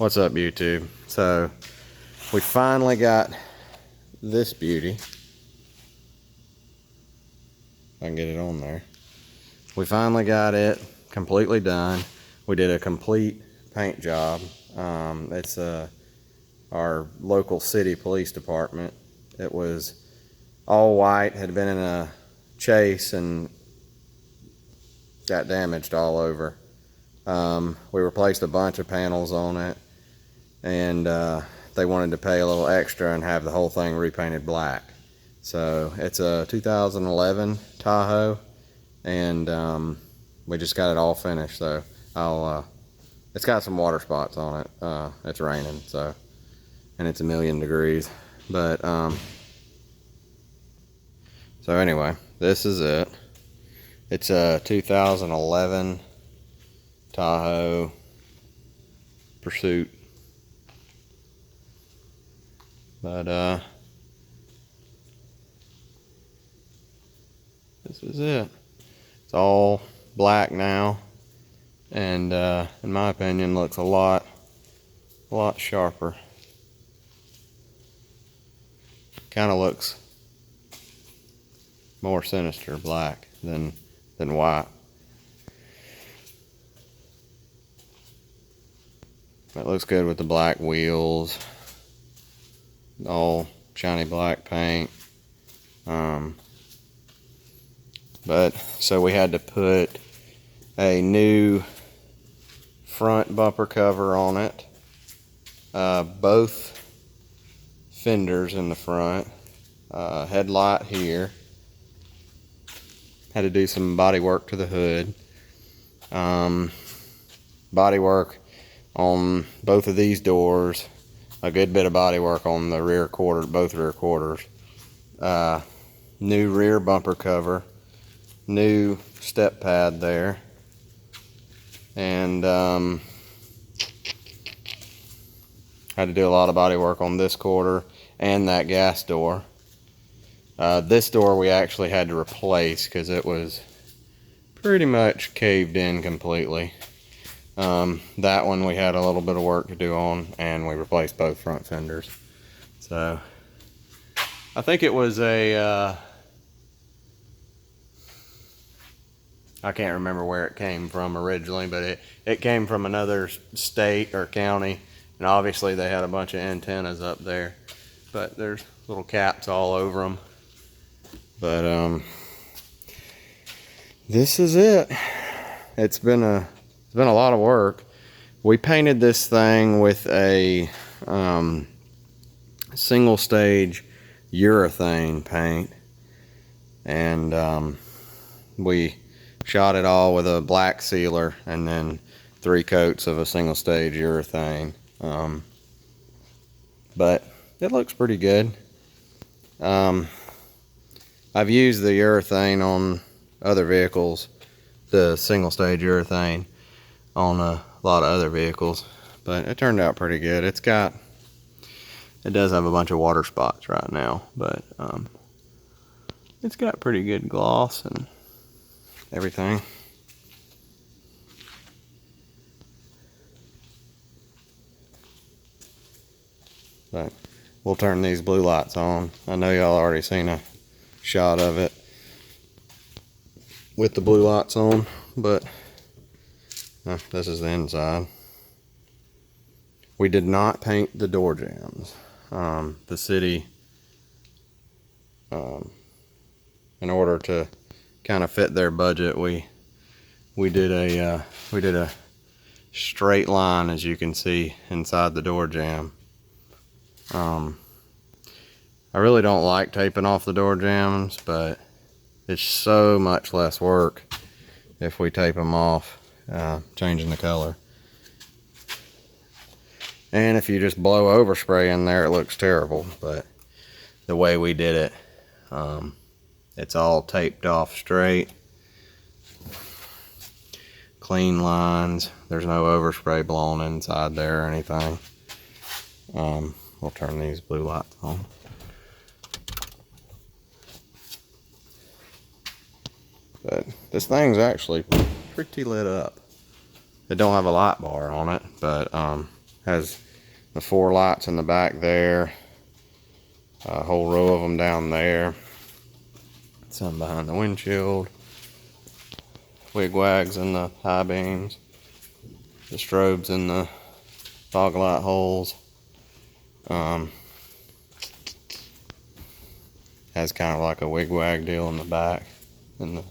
What's up, YouTube? So we finally got this beauty. If I can get it on there. We finally got it completely done. We did a complete paint job. It's our local city police department. It was all white, had been in a chase and got damaged all over. We replaced a bunch of panels on it, and they wanted to pay a little extra and have the whole thing repainted black. So it's a 2011 Tahoe, and we just got it all finished. So it's got some water spots on it. It's raining, so, and it's 1,000,000 degrees. But so anyway, this is it. It's a 2011 Tahoe Pursuit. But this is it. It's all black now, and in my opinion looks a lot sharper. Kind of looks more sinister black than white. It looks good with the black wheels, all shiny black paint. But so we had to put a new front bumper cover on it, both fenders in the front, headlight here. Had to do some body work to the hood, body work on both of these doors, a good bit of body work on the rear quarter, both rear quarters, new rear bumper cover, new step pad there, and had to do a lot of body work on this quarter and that gas door. This door we actually had to replace because it was pretty much caved in completely. That one we had a little bit of work to do on, and we replaced both front fenders. So I think it was a I can't remember where it came from originally, but it came from another state or county, and obviously they had a bunch of antennas up there, but there's little caps all over them. But this is it. It's been a lot of work. We painted this thing with a single stage urethane paint, and we shot it all with a black sealer and then 3 coats of a single stage urethane. But it looks pretty good. I've used the urethane on other vehicles, the single stage urethane on a lot of other vehicles, but it turned out pretty good. It does have a bunch of water spots right now, but it's got pretty good gloss and everything. But we'll turn these blue lights on. I know y'all already seen a shot of it with the blue lights on, but this is the inside. We did not paint the door jambs. The city, in order to kind of fit their budget, we did a straight line, as you can see, inside the door jamb. I really don't like taping off the door jambs, but it's so much less work if we tape them off, changing the color. And if you just blow overspray in there, it looks terrible. But the way we did it, it's all taped off straight, clean lines. There's no overspray blown inside there or anything. We'll turn these blue lights on. But this thing's actually pretty lit up. It don't have a light bar on it, but Has the 4 lights in the back there, a whole row of them down there, some behind the windshield, wigwags in the high beams, the strobes in the fog light holes. Has kind of like a wigwag deal in the back and the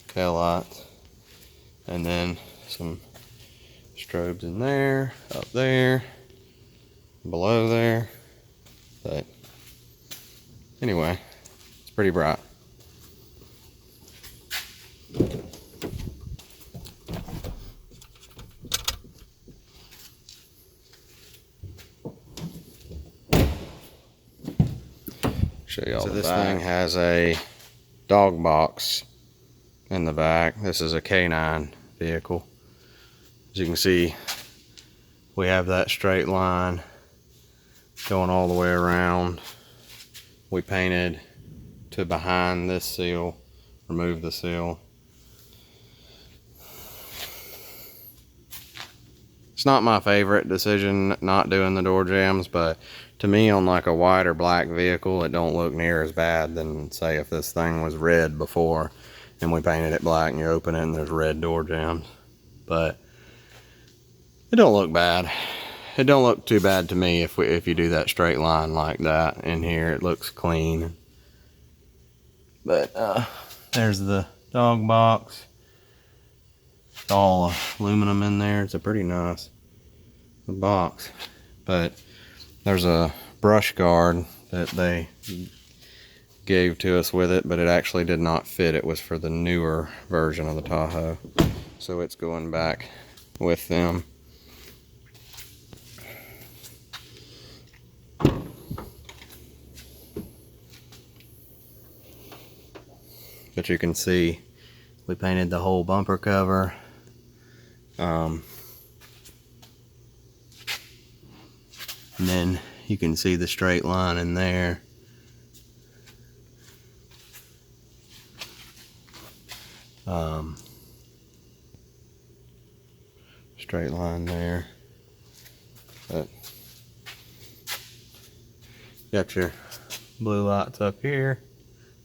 tail lights, and then some strobes in there, up there, below there. But anyway, it's pretty bright. Show y'all. So this thing has a dog box in the back. This is a K9 vehicle. As you can see, we have that straight line going all the way around. We painted to behind this seal, removed the seal. It's not my favorite decision not doing the door jambs, but to me, on like a white or black vehicle, it don't look near as bad than, say, if this thing was red before and we painted it black and you open it and there's red door jambs. But it don't look bad. It don't look too bad to me if you do that straight line like that in here. It looks clean. But there's the dog box. It's all aluminum in there. It's a pretty nice box. But there's a brush guard that they gave to us with it, but it actually did not fit. It was for the newer version of the Tahoe. So it's going back with them. But you can see we painted the whole bumper cover. And then you can see the straight line in there. Straight line there. But got your blue lights up here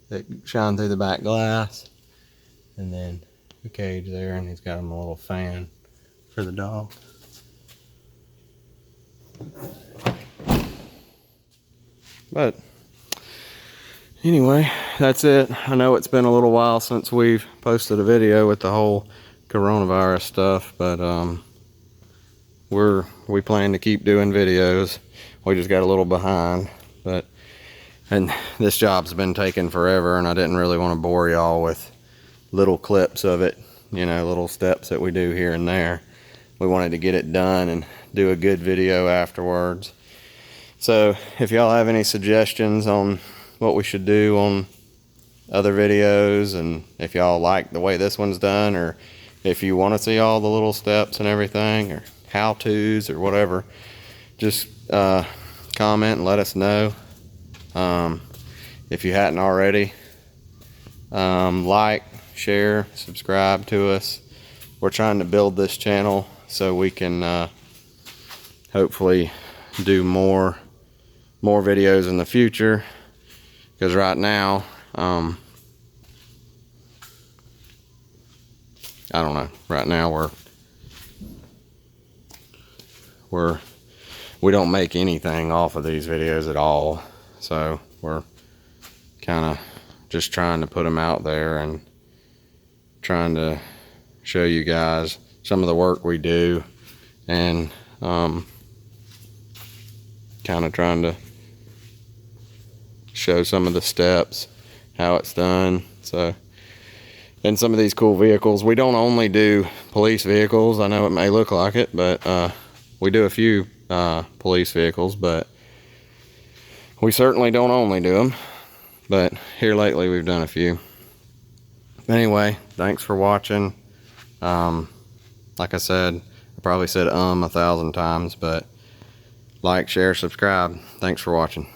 that shine through the back glass, and then the cage there, and he's got him a little fan for the dog. But anyway, that's it. I know it's been a little while since we've posted a video with the whole coronavirus stuff, but we plan to keep doing videos. We just got a little behind, and this job's been taking forever, and I didn't really want to bore y'all with little clips of it, you know, little steps that we do here and there. We wanted to get it done and do a good video afterwards. So if y'all have any suggestions on what we should do on other videos, and if y'all like the way this one's done, or if you want to see all the little steps and everything, or how-tos or whatever, just comment and let us know. If you hadn't already, like, share, subscribe to us. We're trying to build this channel so we can hopefully do more videos in the future, because right now I don't know, right now we don't make anything off of these videos at all, so we're kind of just trying to put them out there and trying to show you guys some of the work we do, and kind of trying to show some of the steps, how it's done. So, and some of these cool vehicles, we don't only do police vehicles. I know it may look like it, but we do a few police vehicles, but we certainly don't only do them. But here lately we've done a few. Anyway, thanks for watching. Like I said, I probably said 1,000 times, but like, share, subscribe. Thanks for watching.